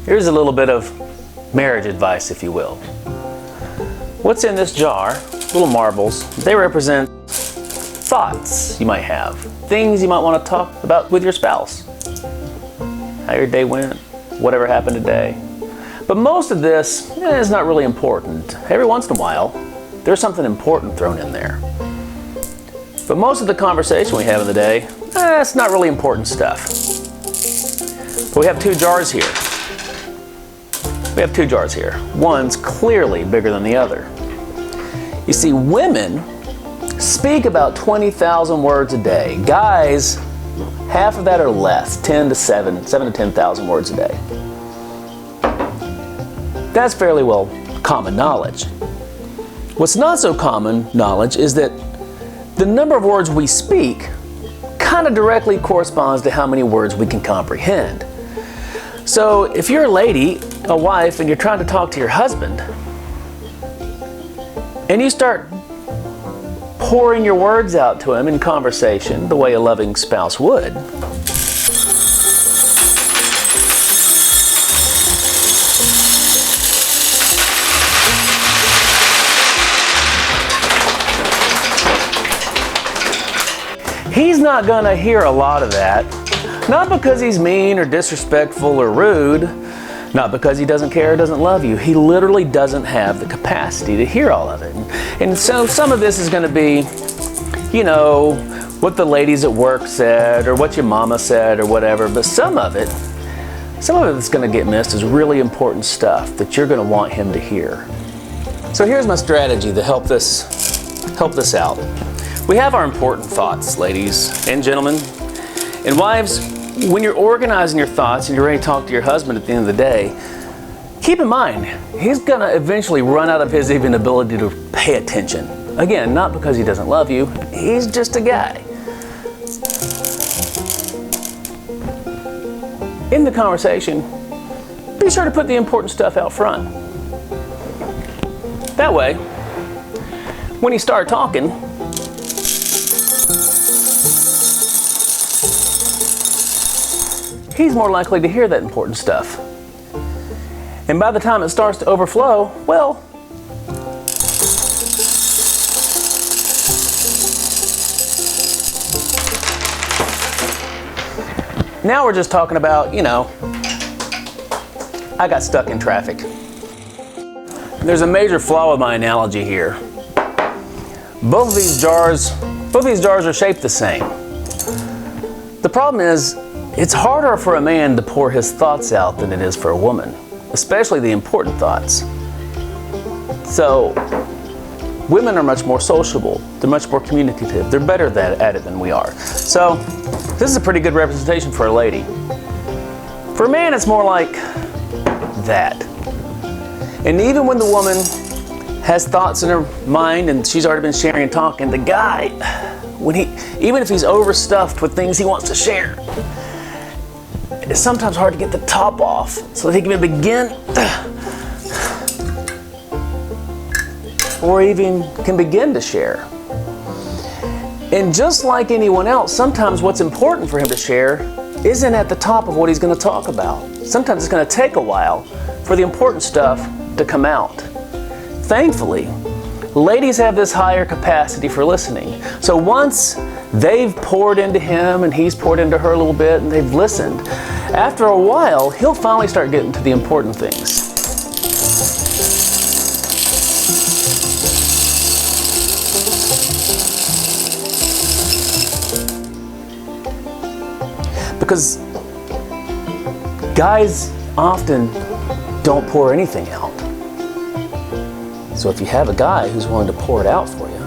Here's a little bit of marriage advice, if you will. What's in this jar, little marbles, they represent thoughts you might have, things you might want to talk about with your spouse. How your day went, whatever happened today. But most of this is not really important. Every once in a while, there's something important thrown in there. But most of the conversation we have in the day, it's not really important stuff. But we have two jars here. One's clearly bigger than the other. You see, women speak about 20,000 words a day. Guys, half of that or less, 7 to 10,000 words a day. That's fairly well common knowledge. What's not so common knowledge is that the number of words we speak kind of directly corresponds to how many words we can comprehend. So if you're a lady, a wife, and you're trying to talk to your husband, and you start pouring your words out to him in conversation the way a loving spouse would, he's not going to hear a lot of that. Not because he's mean or disrespectful or rude, not because he doesn't care or doesn't love you. He literally doesn't have the capacity to hear all of it. And so some of this is going to be, you know, what the ladies at work said or what your mama said or whatever, but some of it that's going to get missed is really important stuff that you're going to want him to hear. So here's my strategy to help this out. We have our important thoughts, ladies and gentlemen. And wives, when you're organizing your thoughts and you're ready to talk to your husband at the end of the day, keep in mind, he's going to eventually run out of his even ability to pay attention. Again, not because he doesn't love you, he's just a guy. In the conversation, be sure to put the important stuff out front. That way, when you start talking, he's more likely to hear that important stuff. And by the time it starts to overflow, well, now we're just talking about, you know, I got stuck in traffic. There's a major flaw with my analogy here. Both of these jars are shaped the same. The problem is, it's harder for a man to pour his thoughts out than it is for a woman, especially the important thoughts. So, women are much more sociable. They're much more communicative. They're better at it than we are. So, this is a pretty good representation for a lady. For a man, it's more like that. And even when the woman has thoughts in her mind and she's already been sharing and talking, the guy, even if he's overstuffed with things he wants to share, it's sometimes hard to get the top off so that he can begin or even can begin to share. And just like anyone else, sometimes what's important for him to share isn't at the top of what he's going to talk about. Sometimes it's going to take a while for the important stuff to come out. Thankfully, ladies have this higher capacity for listening. So once they've poured into him and he's poured into her a little bit and they've listened, after a while, he'll finally start getting to the important things. Because guys often don't pour anything out. So if you have a guy who's willing to pour it out for you,